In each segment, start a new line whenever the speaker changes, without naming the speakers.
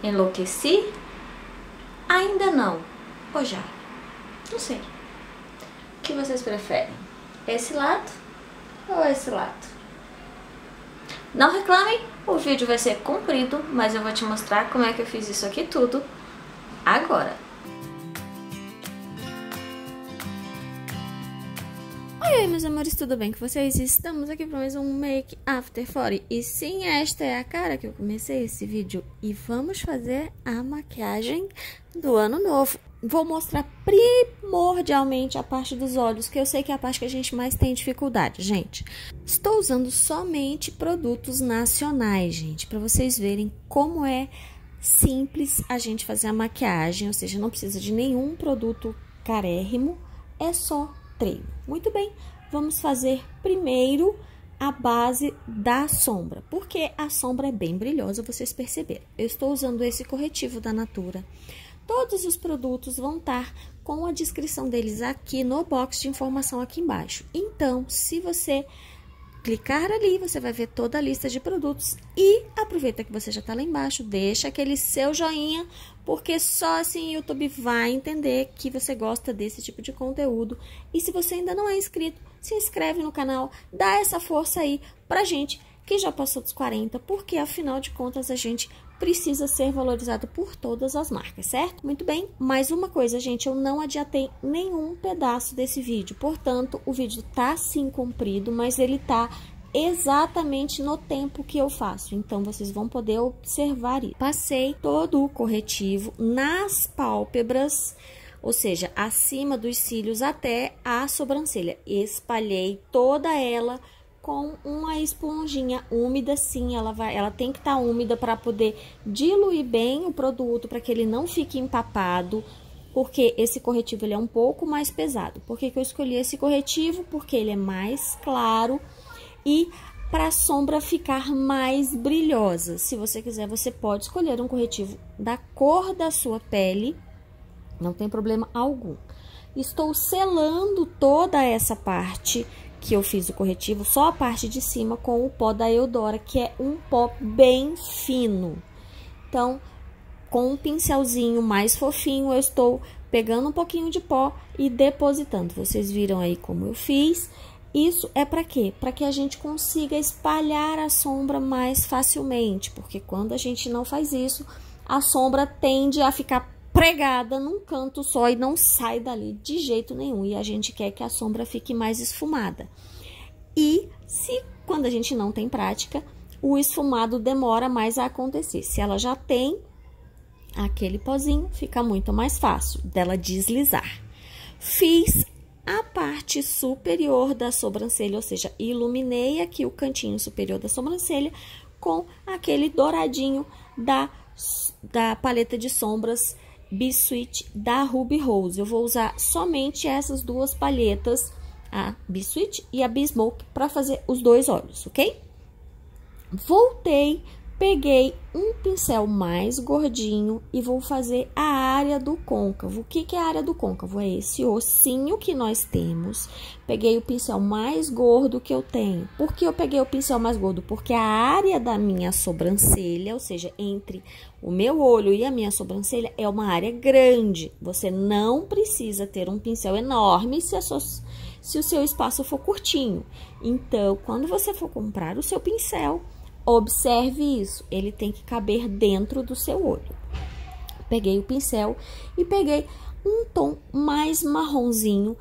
Enlouqueci? Ainda não. Ou já? Não sei. O que vocês preferem? Esse lado ou esse lado? Não reclamem, o vídeo vai ser comprido, mas eu vou te mostrar como é que eu fiz isso aqui tudo agora. Oi, meus amores, tudo bem com vocês? Estamos aqui para mais um Make After 40. E sim, esta é a cara que eu comecei esse vídeo. E vamos fazer a maquiagem do ano novo. Vou mostrar primordialmente a parte dos olhos, que eu sei que é a parte que a gente mais tem dificuldade, gente. Estou usando somente produtos nacionais, gente, para vocês verem como é simples a gente fazer a maquiagem. Ou seja, não precisa de nenhum produto carérrimo, é só treino. Muito bem, vamos fazer primeiro a base da sombra, porque a sombra é bem brilhosa, vocês perceberam. Eu estou usando esse corretivo da Natura. Todos os produtos vão estar com a descrição deles aqui no box de informação aqui embaixo. Então, se você clicar ali, você vai ver toda a lista de produtos e aproveita que você já está lá embaixo, deixa aquele seu joinha, porque só assim o YouTube vai entender que você gosta desse tipo de conteúdo. E se você ainda não é inscrito, se inscreve no canal, dá essa força aí pra gente que já passou dos 40, porque afinal de contas a gente precisa ser valorizado por todas as marcas, certo? Muito bem, mais uma coisa, gente, eu não adiantei nenhum pedaço desse vídeo, portanto, o vídeo tá sim comprido, mas ele tá exatamente no tempo que eu faço, então vocês vão poder observar isso. Passei todo o corretivo nas pálpebras, ou seja, acima dos cílios até a sobrancelha, espalhei toda ela com uma esponjinha úmida. Sim, ela tem que estar úmida para poder diluir bem o produto, para que ele não fique empapado, porque esse corretivo ele é um pouco mais pesado. Por que que eu escolhi esse corretivo? Porque ele é mais claro e para a sombra ficar mais brilhosa. Se você quiser, você pode escolher um corretivo da cor da sua pele, não tem problema algum. Estou selando toda essa parte que eu fiz o corretivo, só a parte de cima, com o pó da Eudora, que é um pó bem fino. Então, com um pincelzinho mais fofinho, eu estou pegando um pouquinho de pó e depositando. Vocês viram aí como eu fiz. Isso é para quê? Para que a gente consiga espalhar a sombra mais facilmente, porque quando a gente não faz isso, a sombra tende a ficar pregada num canto só e não sai dali de jeito nenhum. E a gente quer que a sombra fique mais esfumada. E se quando a gente não tem prática, o esfumado demora mais a acontecer. Se ela já tem aquele pozinho, fica muito mais fácil dela deslizar. Fiz a parte superior da sobrancelha, ou seja, iluminei aqui o cantinho superior da sobrancelha com aquele douradinho da paleta de sombras Bisweet da Ruby Rose. Eu vou usar somente essas duas palhetas, a Bisweet e a Bismoke, para fazer os dois olhos, ok? Voltei, peguei um pincel mais gordinho e vou fazer a área do côncavo. O que que é a área do côncavo? É esse ossinho que nós temos. Peguei o pincel mais gordo que eu tenho. Por que eu peguei o pincel mais gordo? Porque a área da minha sobrancelha, ou seja, entre o meu olho e a minha sobrancelha, é uma área grande. Você não precisa ter um pincel enorme se o seu espaço for curtinho. Então, quando você for comprar o seu pincel, observe isso, ele tem que caber dentro do seu olho. Peguei o pincel e peguei um tom mais marronzinho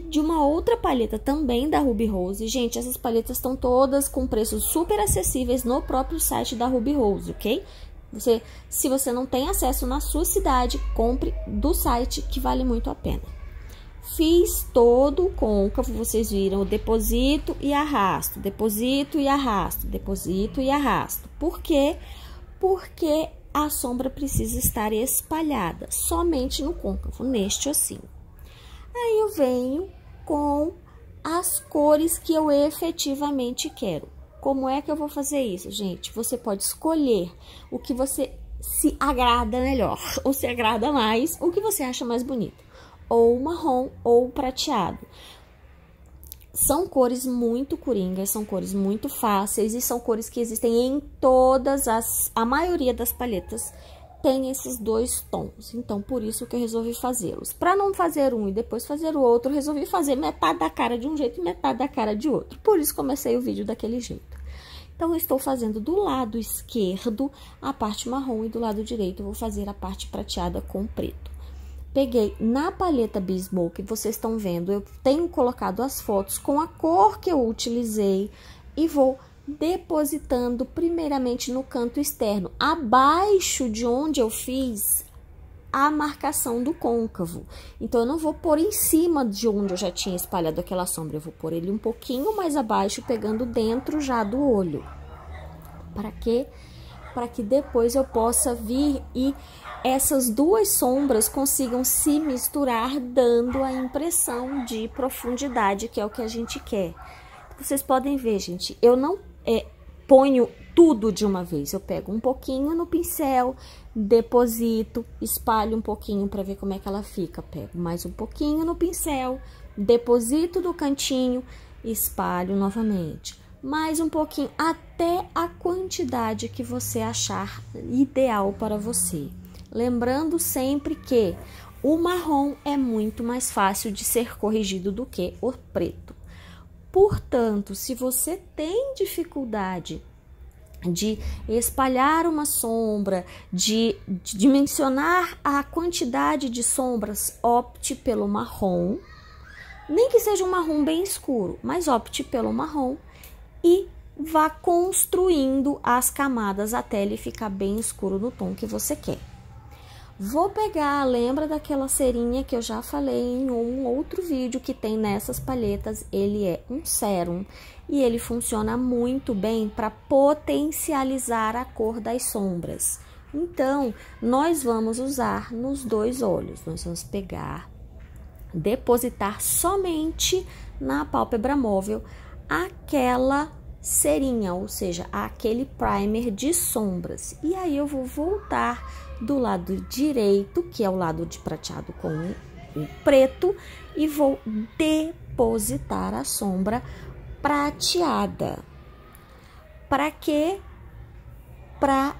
de uma outra paleta também da Ruby Rose. Gente, essas paletas estão todas com preços super acessíveis no próprio site da Ruby Rose, ok? Se você não tem acesso na sua cidade, compre do site, que vale muito a pena. Fiz todo o côncavo, vocês viram, o deposito e arrasto, deposito e arrasto, deposito e arrasto. Por quê? Porque a sombra precisa estar espalhada somente no côncavo, neste ossinho. Aí eu venho com as cores que eu efetivamente quero. Como é que eu vou fazer isso, gente? Você pode escolher o que você se agrada melhor, ou se agrada mais, o que você acha mais bonito. Ou marrom ou prateado. São cores muito coringas, são cores muito fáceis e são cores que existem em a maioria das paletas tem esses dois tons, então por isso que eu resolvi fazê-los. Para não fazer um e depois fazer o outro, eu resolvi fazer metade da cara de um jeito e metade da cara de outro. Por isso comecei o vídeo daquele jeito. Então, eu estou fazendo do lado esquerdo a parte marrom e do lado direito eu vou fazer a parte prateada com preto. Peguei na paleta Bespoke, vocês estão vendo, eu tenho colocado as fotos com a cor que eu utilizei e vou depositando primeiramente no canto externo, abaixo de onde eu fiz a marcação do côncavo. Então, eu não vou pôr em cima de onde eu já tinha espalhado aquela sombra, eu vou pôr ele um pouquinho mais abaixo, pegando dentro já do olho. Para quê? Para que depois eu possa vir e essas duas sombras consigam se misturar, dando a impressão de profundidade, que é o que a gente quer. Vocês podem ver, gente, eu não ponho tudo de uma vez. Eu pego um pouquinho no pincel, deposito, espalho um pouquinho para ver como é que ela fica. Pego mais um pouquinho no pincel, deposito do cantinho, espalho novamente. Mais um pouquinho, até a quantidade que você achar ideal para você. Lembrando sempre que o marrom é muito mais fácil de ser corrigido do que o preto. Portanto, se você tem dificuldade de espalhar uma sombra, de dimensionar a quantidade de sombras, opte pelo marrom. Nem que seja um marrom bem escuro, mas opte pelo marrom e vá construindo as camadas até ele ficar bem escuro no tom que você quer. Vou pegar, lembra daquela cerinha que eu já falei em um outro vídeo que tem nessas palhetas? Ele é um sérum e ele funciona muito bem para potencializar a cor das sombras. Então, nós vamos usar nos dois olhos. Nós vamos pegar, depositar somente na pálpebra móvel aquela cerinha, ou seja, aquele primer de sombras. E aí eu vou voltar do lado direito, que é o lado de prateado com o preto, e vou depositar a sombra prateada. Para quê? Para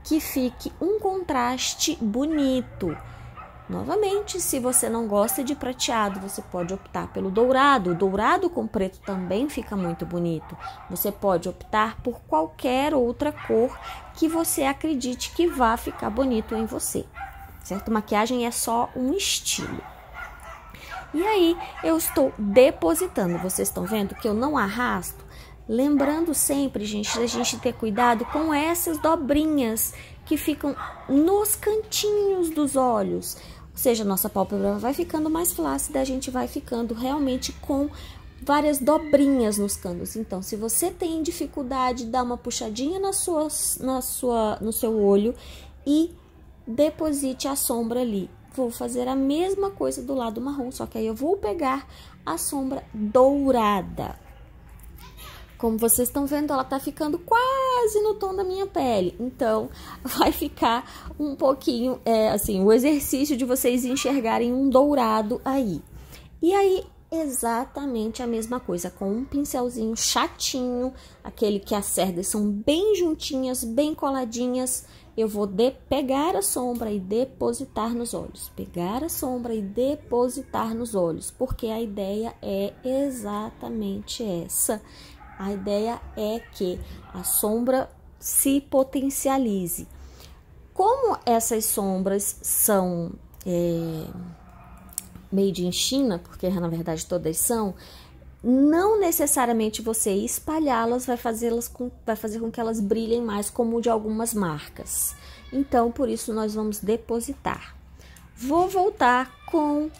que fique um contraste bonito. Novamente, se você não gosta de prateado, você pode optar pelo dourado. O dourado com preto também fica muito bonito. Você pode optar por qualquer outra cor que você acredite que vá ficar bonito em você, certo? Maquiagem é só um estilo. E aí, eu estou depositando. Vocês estão vendo que eu não arrasto? Lembrando sempre, gente, da gente ter cuidado com essas dobrinhas que ficam nos cantinhos dos olhos. Ou seja, nossa pálpebra vai ficando mais flácida, a gente vai ficando realmente com várias dobrinhas nos cantos. Então, se você tem dificuldade, dá uma puxadinha no seu olho e deposite a sombra ali. Vou fazer a mesma coisa do lado marrom, só que aí eu vou pegar a sombra dourada. Como vocês estão vendo, ela tá ficando quase no tom da minha pele. Então, vai ficar um pouquinho, assim, o exercício de vocês enxergarem um dourado aí. E aí, exatamente a mesma coisa, com um pincelzinho chatinho, aquele que as cerdas são bem juntinhas, bem coladinhas. Eu vou pegar a sombra e depositar nos olhos. Pegar a sombra e depositar nos olhos, porque a ideia é exatamente essa. A ideia é que a sombra se potencialize. Como essas sombras são made in China, porque na verdade todas são, não necessariamente você espalhá-las vai fazer com que elas brilhem mais, como de algumas marcas. Então, por isso, nós vamos depositar. Vou voltar com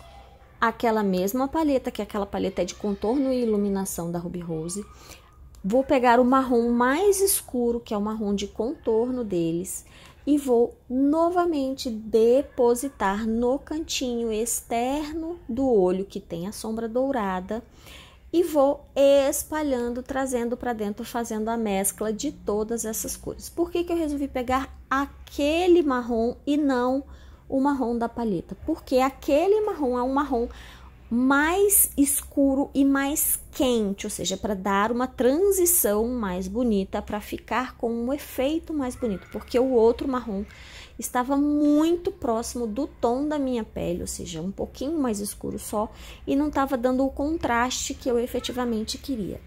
aquela mesma paleta, que aquela paleta é de contorno e iluminação da Ruby Rose. Vou pegar o marrom mais escuro, que é o marrom de contorno deles, e vou novamente depositar no cantinho externo do olho, que tem a sombra dourada, e vou espalhando, trazendo para dentro, fazendo a mescla de todas essas cores. Por que eu resolvi pegar aquele marrom e não o marrom da paleta? Porque aquele marrom é um marrom mais escuro e mais quente, ou seja, para dar uma transição mais bonita, para ficar com um efeito mais bonito, porque o outro marrom estava muito próximo do tom da minha pele, ou seja, um pouquinho mais escuro só, e não estava dando o contraste que eu efetivamente queria.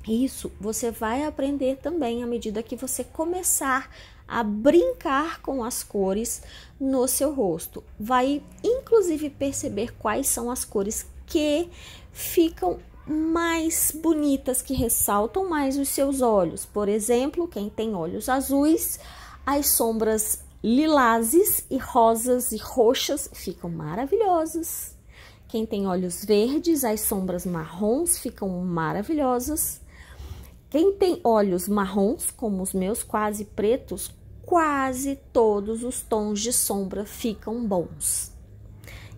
Isso você vai aprender também à medida que você começar a brincar com as cores no seu rosto. Vai inclusive perceber quais são as cores que ficam mais bonitas, que ressaltam mais os seus olhos. Por exemplo, quem tem olhos azuis, as sombras lilazes e rosas e roxas ficam maravilhosas. Quem tem olhos verdes, as sombras marrons ficam maravilhosas. Quem tem olhos marrons, como os meus, quase pretos, quase todos os tons de sombra ficam bons.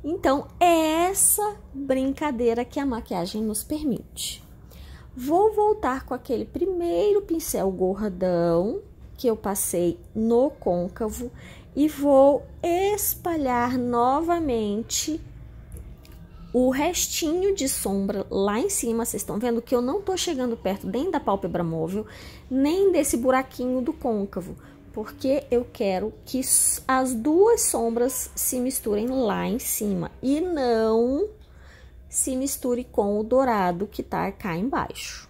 Então, é essa brincadeira que a maquiagem nos permite. Vou voltar com aquele primeiro pincel gordão que eu passei no côncavo e vou espalhar novamente o restinho de sombra lá em cima. Vocês estão vendo que eu não tô chegando perto nem da pálpebra móvel, nem desse buraquinho do côncavo, porque eu quero que as duas sombras se misturem lá em cima e não se misture com o dourado que tá cá embaixo.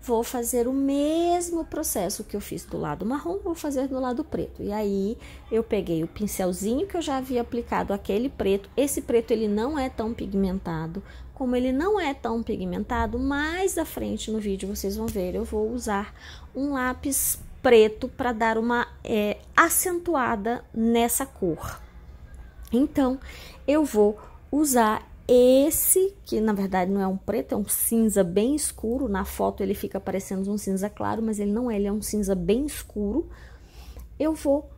Vou fazer o mesmo processo que eu fiz do lado marrom, vou fazer do lado preto. E aí, eu peguei o pincelzinho que eu já havia aplicado aquele preto. Esse preto, ele não é tão pigmentado. Como ele não é tão pigmentado, mais à frente no vídeo vocês vão ver, eu vou usar um lápis preto para dar uma acentuada nessa cor. Então, eu vou usar esse, que na verdade não é um preto, é um cinza bem escuro. Na foto ele fica parecendo um cinza claro, mas ele não é, ele é um cinza bem escuro. Eu vou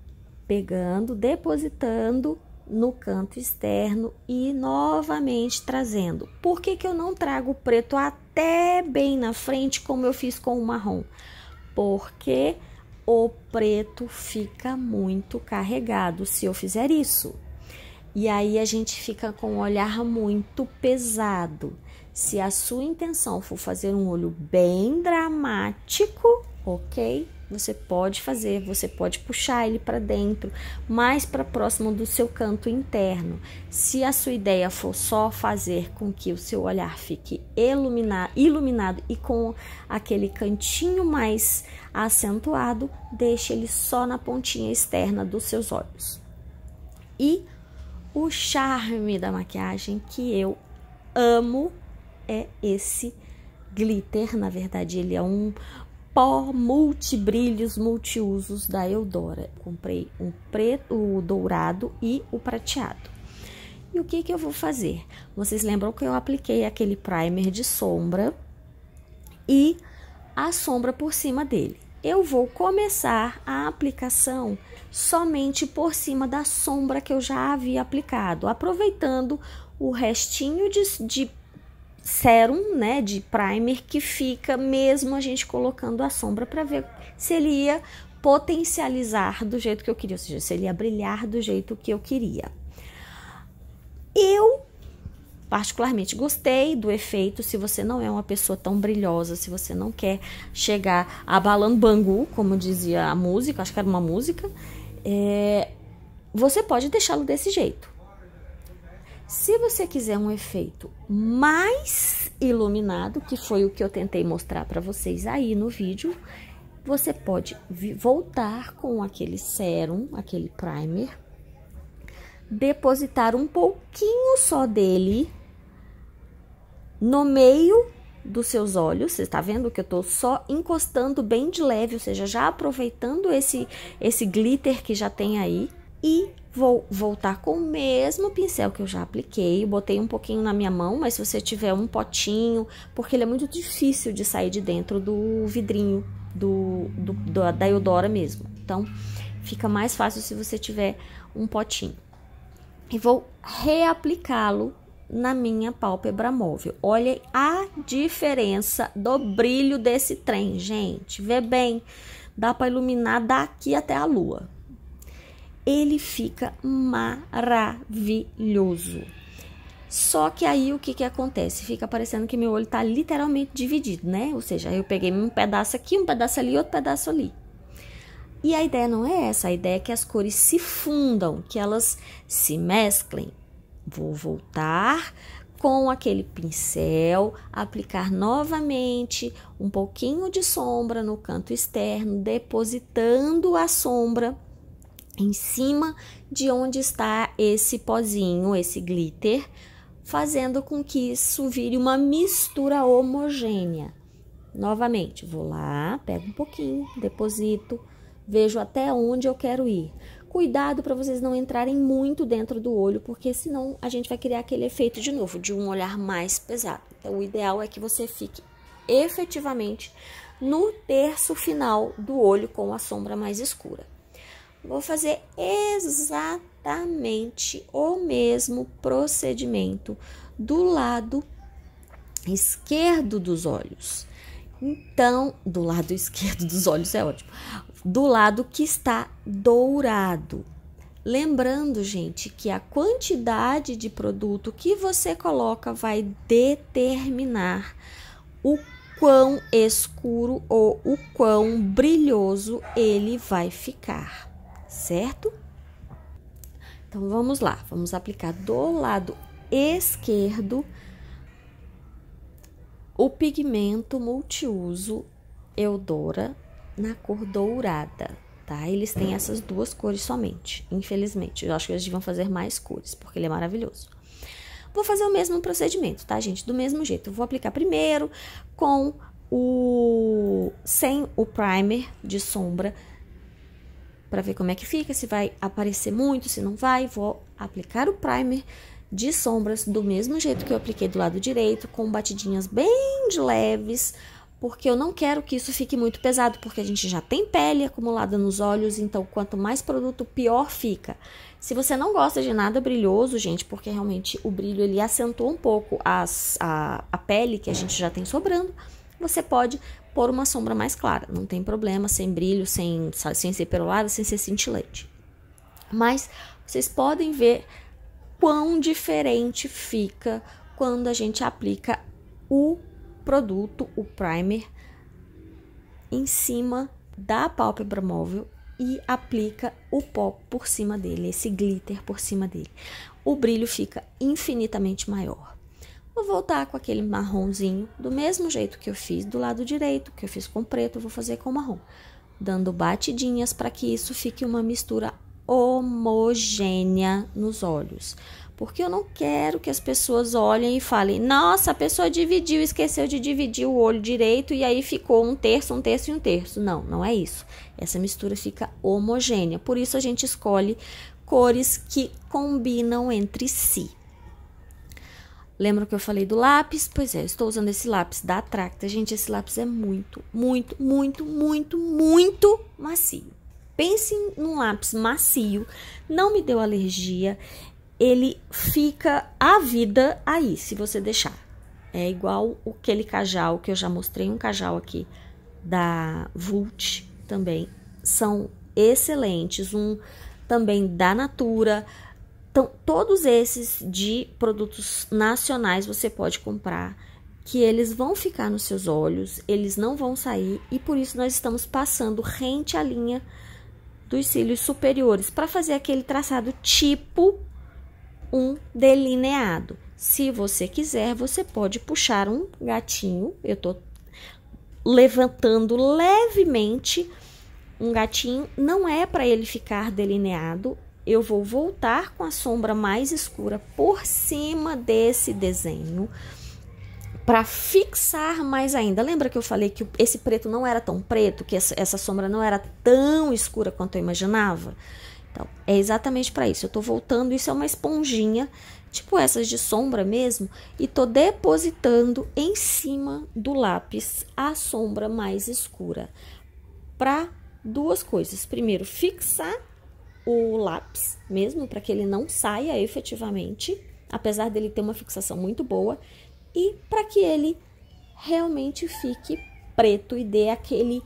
pegando, depositando no canto externo e novamente trazendo. Por que que eu não trago o preto até bem na frente, como eu fiz com o marrom? Porque o preto fica muito carregado se eu fizer isso. E aí a gente fica com um olhar muito pesado. Se a sua intenção for fazer um olho bem dramático, ok? Você pode fazer, você pode puxar ele para dentro, mais para próximo do seu canto interno. Se a sua ideia for só fazer com que o seu olhar fique iluminado e com aquele cantinho mais acentuado, deixe ele só na pontinha externa dos seus olhos. E o charme da maquiagem que eu amo é esse glitter. Na verdade, ele é um pó multibrilhos, multiusos da Eudora. Comprei um preto, o dourado e o prateado. E o que que eu vou fazer? Vocês lembram que eu apliquei aquele primer de sombra e a sombra por cima dele. Eu vou começar a aplicação somente por cima da sombra que eu já havia aplicado, aproveitando o restinho de sérum, né, de primer que fica mesmo a gente colocando a sombra, para ver se ele ia potencializar do jeito que eu queria, ou seja, se ele ia brilhar do jeito que eu queria. Eu particularmente gostei do efeito. Se você não é uma pessoa tão brilhosa, se você não quer chegar abalando Bangu, como dizia a música, acho que era uma música, você pode deixá-lo desse jeito. Se você quiser um efeito mais iluminado, que foi o que eu tentei mostrar para vocês aí no vídeo, você pode voltar com aquele sérum, aquele primer, depositar um pouquinho só dele no meio dos seus olhos. Você está vendo que eu tô só encostando bem de leve, ou seja, já aproveitando esse glitter que já tem aí. E vou voltar com o mesmo pincel que eu já apliquei. Eu botei um pouquinho na minha mão, mas se você tiver um potinho, porque ele é muito difícil de sair de dentro do vidrinho da Eudora mesmo. Então, fica mais fácil se você tiver um potinho. E vou reaplicá-lo na minha pálpebra móvel. Olha a diferença do brilho desse trem, gente. Vê bem, dá para iluminar daqui até a lua. Ele fica maravilhoso. Só que aí o que que acontece? Fica parecendo que meu olho tá literalmente dividido, né? Ou seja, eu peguei um pedaço aqui, um pedaço ali, outro pedaço ali. E a ideia não é essa, a ideia é que as cores se fundam, que elas se mesclem. Vou voltar com aquele pincel, aplicar novamente um pouquinho de sombra no canto externo, depositando a sombra em cima de onde está esse pozinho, esse glitter, fazendo com que isso vire uma mistura homogênea. Novamente, vou lá, pego um pouquinho, deposito, vejo até onde eu quero ir. Cuidado para vocês não entrarem muito dentro do olho, porque senão a gente vai criar aquele efeito de novo, de um olhar mais pesado. Então, o ideal é que você fique efetivamente no terço final do olho com a sombra mais escura. Vou fazer exatamente o mesmo procedimento do lado esquerdo dos olhos. Então, do lado esquerdo dos olhos é ótimo. Do lado que está dourado. Lembrando, gente, que a quantidade de produto que você coloca vai determinar o quão escuro ou o quão brilhoso ele vai ficar, certo? Então, vamos lá. Vamos aplicar do lado esquerdo o pigmento multiuso Eudora na cor dourada, tá? Eles têm essas duas cores somente, infelizmente. Eu acho que eles deviam fazer mais cores, porque ele é maravilhoso. Vou fazer o mesmo procedimento, tá, gente? Do mesmo jeito. Eu vou aplicar primeiro sem o primer de sombra, para ver como é que fica, se vai aparecer muito, se não vai. Vou aplicar o primer de sombras do mesmo jeito que eu apliquei do lado direito, com batidinhas bem de leves, porque eu não quero que isso fique muito pesado, porque a gente já tem pele acumulada nos olhos, então quanto mais produto, pior fica. Se você não gosta de nada brilhoso, gente, porque realmente o brilho ele acentua um pouco a pele que a gente já tem sobrando, você pode pôr uma sombra mais clara, não tem problema, sem brilho, sem ser perolada, sem ser cintilante. Mas vocês podem ver quão diferente fica quando a gente aplica o produto, o primer, em cima da pálpebra móvel e aplica o pó por cima dele, esse glitter por cima dele. O brilho fica infinitamente maior. Vou voltar com aquele marronzinho, do mesmo jeito que eu fiz do lado direito, que eu fiz com preto, eu vou fazer com marrom, dando batidinhas para que isso fique uma mistura homogênea nos olhos, porque eu não quero que as pessoas olhem e falem: nossa, a pessoa dividiu, esqueceu de dividir o olho direito e aí ficou um terço e um terço. Não, não é isso. Essa mistura fica homogênea, por isso a gente escolhe cores que combinam entre si. Lembra que eu falei do lápis? Pois é, eu estou usando esse lápis da Tracta. Gente, esse lápis é muito, muito, muito, muito, muito macio. Pense num lápis macio, não me deu alergia, ele fica a vida aí, se você deixar. É igual aquele cajal que eu já mostrei, um cajal aqui da Vult também. São excelentes, um também da Natura. Então, todos esses de produtos nacionais você pode comprar, que eles vão ficar nos seus olhos, eles não vão sair, e por isso nós estamos passando rente à linha dos cílios superiores, para fazer aquele traçado tipo um delineado. Se você quiser, você pode puxar um gatinho, eu tô levantando levemente um gatinho, não é para ele ficar delineado. Eu vou voltar com a sombra mais escura por cima desse desenho para fixar mais ainda. Lembra que eu falei que esse preto não era tão preto, que essa sombra não era tão escura quanto eu imaginava? Então, é exatamente para isso. Eu tô voltando, isso é uma esponjinha, tipo essas de sombra mesmo, e tô depositando em cima do lápis a sombra mais escura. Para duas coisas. Primeiro, fixar o lápis mesmo, para que ele não saia efetivamente, apesar dele ter uma fixação muito boa, e para que ele realmente fique preto e dê aquele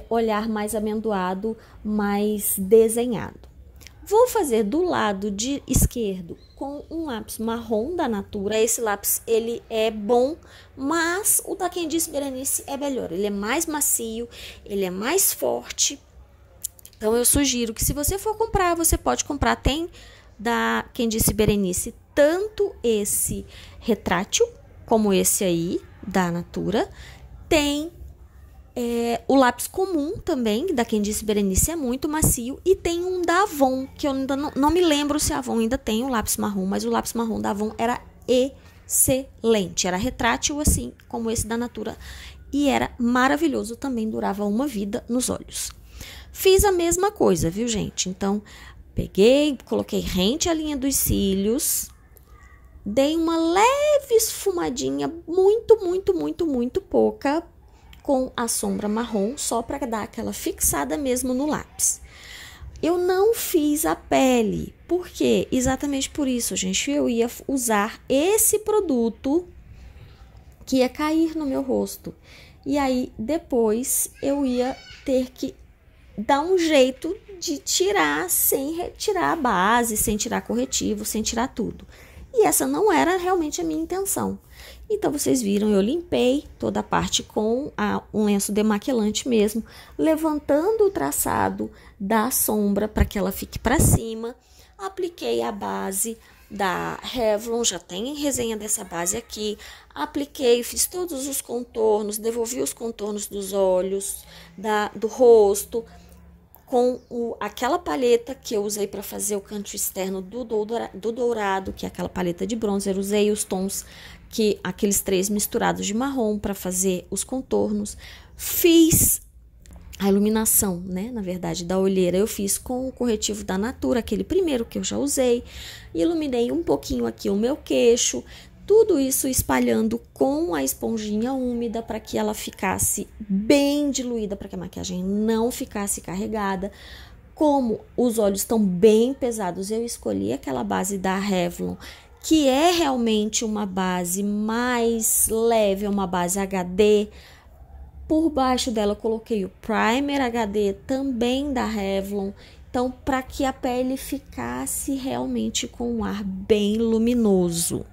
olhar mais amendoado, mais desenhado. Vou fazer do lado de esquerdo com um lápis marrom da Natura. Esse lápis, ele é bom, mas o da Quem Disse Berenice é melhor. Ele é mais macio, ele é mais forte Então, eu sugiro que se você for comprar, você pode comprar. Tem da Quem Disse Berenice, tanto esse retrátil, como esse aí, da Natura. Tem o lápis comum também, da Quem Disse Berenice, é muito macio. E tem um da Avon, que eu ainda não me lembro se a Avon ainda tem o lápis marrom, mas o lápis marrom da Avon era excelente. Era retrátil, assim, como esse da Natura. E era maravilhoso, também durava uma vida nos olhos. Fiz a mesma coisa, viu, gente? Então, peguei, coloquei rente à linha dos cílios, dei uma leve esfumadinha, muito pouca, com a sombra marrom, só para dar aquela fixada mesmo no lápis. Eu não fiz a pele, porque exatamente por isso, gente, eu ia usar esse produto que ia cair no meu rosto. E aí, depois, eu ia ter que dar um jeito de tirar sem retirar a base, sem tirar corretivo, sem tirar tudo. E essa não era realmente a minha intenção. Então, vocês viram, eu limpei toda a parte com um lenço demaquilante mesmo, levantando o traçado da sombra para que ela fique para cima. Apliquei a base da Revlon, já tem resenha dessa base aqui. Apliquei, fiz todos os contornos, devolvi os contornos dos olhos, do rosto, com aquela paleta que eu usei para fazer o canto externo do dourado, que é aquela paleta de bronzer. Usei os tons, aqueles 3 misturados de marrom para fazer os contornos. Fiz a iluminação, né? Na verdade, da olheira eu fiz com o corretivo da Natura, aquele primeiro que eu já usei. Iluminei um pouquinho aqui o meu queixo. Tudo isso espalhando com a esponjinha úmida para que ela ficasse bem diluída, para que a maquiagem não ficasse carregada. Como os olhos estão bem pesados, eu escolhi aquela base da Revlon, que é realmente uma base mais leve, é uma base HD. Por baixo dela eu coloquei o primer HD também da Revlon. Então, para que a pele ficasse realmente com um ar bem luminoso.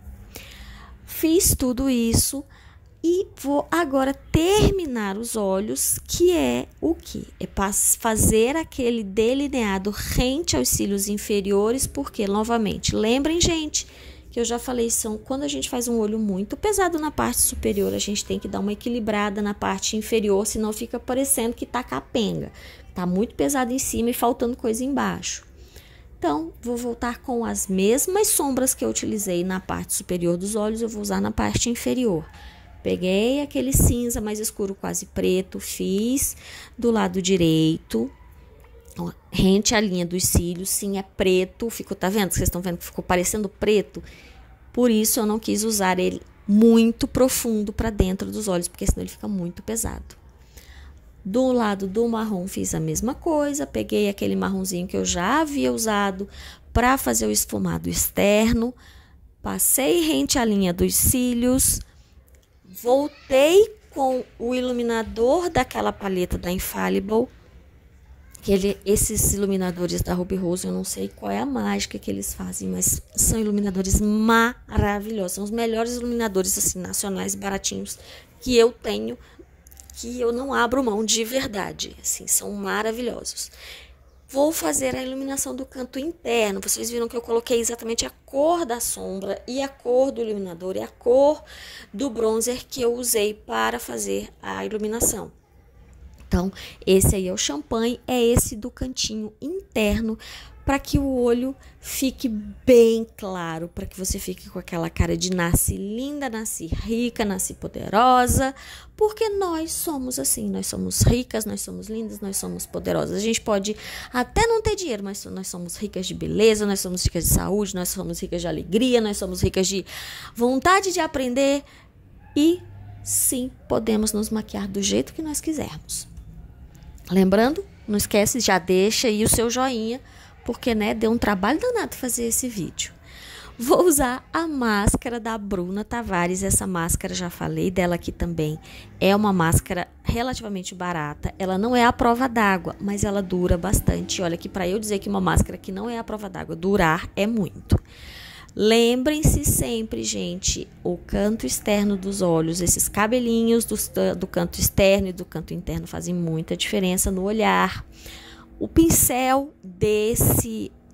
Fiz tudo isso e vou agora terminar os olhos, que é o quê? É fazer aquele delineado rente aos cílios inferiores, porque, novamente, lembrem, gente, que eu já falei, quando a gente faz um olho muito pesado na parte superior, a gente tem que dar uma equilibrada na parte inferior, senão fica parecendo que tá capenga. Tá muito pesado em cima e faltando coisa embaixo. Então, vou voltar com as mesmas sombras que eu utilizei na parte superior dos olhos, eu vou usar na parte inferior. Peguei aquele cinza mais escuro, quase preto, fiz do lado direito, rente à linha dos cílios, sim, é preto, tá vendo? Vocês estão vendo que ficou parecendo preto? Por isso eu não quis usar ele muito profundo para dentro dos olhos, porque senão ele fica muito pesado. Do lado do marrom fiz a mesma coisa, peguei aquele marronzinho que eu já havia usado para fazer o esfumado externo, passei rente à linha dos cílios, voltei com o iluminador daquela paleta da Infallible, esses iluminadores da Ruby Rose, eu não sei qual é a mágica que eles fazem, mas são iluminadores maravilhosos, são os melhores iluminadores assim, nacionais, baratinhos, que eu tenho, que eu não abro mão de verdade, assim, são maravilhosos. Vou fazer a iluminação do canto interno. Vocês viram que eu coloquei exatamente a cor da sombra e a cor do iluminador e a cor do bronzer que eu usei para fazer a iluminação. Então, esse aí é o champanhe, é esse do cantinho interno, para que o olho fique bem claro, para que você fique com aquela cara de nasci linda, nasci rica, nasci poderosa, porque nós somos assim, nós somos ricas, nós somos lindas, nós somos poderosas. A gente pode até não ter dinheiro, mas nós somos ricas de beleza, nós somos ricas de saúde, nós somos ricas de alegria, nós somos ricas de vontade de aprender e sim, podemos nos maquiar do jeito que nós quisermos. Lembrando, não esquece, já deixa aí o seu joinha, porque, né, deu um trabalho danado fazer esse vídeo. Vou usar a máscara da Bruna Tavares. Essa máscara, já falei dela aqui também, é uma máscara relativamente barata. Ela não é à prova d'água, mas ela dura bastante. Olha que para eu dizer que uma máscara que não é à prova d'água, durar é muito. Lembrem-se sempre, gente, o canto externo dos olhos, esses cabelinhos do canto externo e do canto interno fazem muita diferença no olhar. O pincel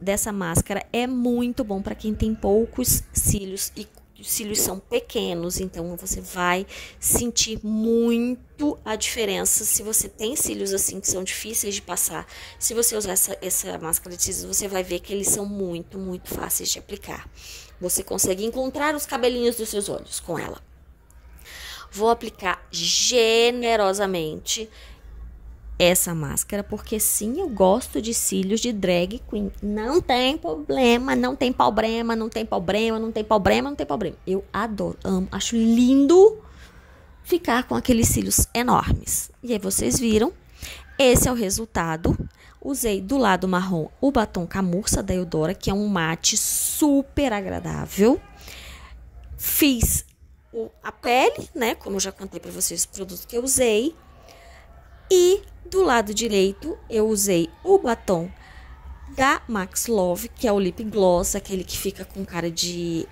dessa máscara é muito bom para quem tem poucos cílios e os cílios são pequenos, então você vai sentir muito a diferença. Se você tem cílios assim que são difíceis de passar, se você usar essa máscara de cílios, você vai ver que eles são muito, muito fáceis de aplicar. Você consegue encontrar os cabelinhos dos seus olhos com ela. Vou aplicar generosamente essa máscara, porque sim, eu gosto de cílios de drag queen. Não tem problema, não tem problema, não tem problema, não tem problema, não tem problema. Eu adoro, amo, acho lindo ficar com aqueles cílios enormes. E aí vocês viram, esse é o resultado. Usei do lado marrom o batom Camurça da Eudora, que é um mate super agradável. Fiz a pele, né, como eu já contei pra vocês os produtos que eu usei. E do lado direito, eu usei o batom da Max Love, que é o Lip Gloss, aquele que fica com cara de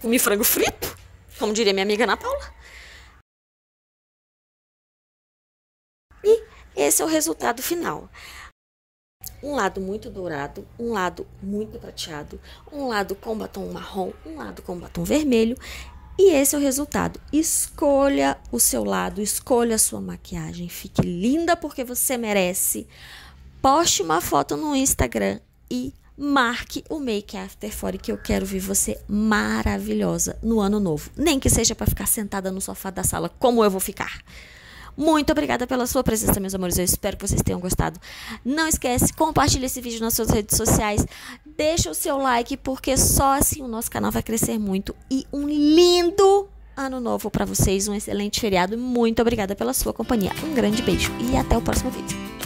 comi frango frito, como diria minha amiga Ana Paula. E esse é o resultado final. Um lado muito dourado, um lado muito prateado, um lado com batom marrom, um lado com batom vermelho. E esse é o resultado. Escolha o seu lado, escolha a sua maquiagem. Fique linda porque você merece. Poste uma foto no Instagram e marque o Make After 40, que eu quero ver você maravilhosa no ano novo. Nem que seja para ficar sentada no sofá da sala, como eu vou ficar. Muito obrigada pela sua presença, meus amores. Eu espero que vocês tenham gostado. Não esquece, compartilhe esse vídeo nas suas redes sociais. Deixa o seu like, porque só assim o nosso canal vai crescer muito. E um lindo ano novo para vocês. Um excelente feriado. Muito obrigada pela sua companhia. Um grande beijo e até o próximo vídeo.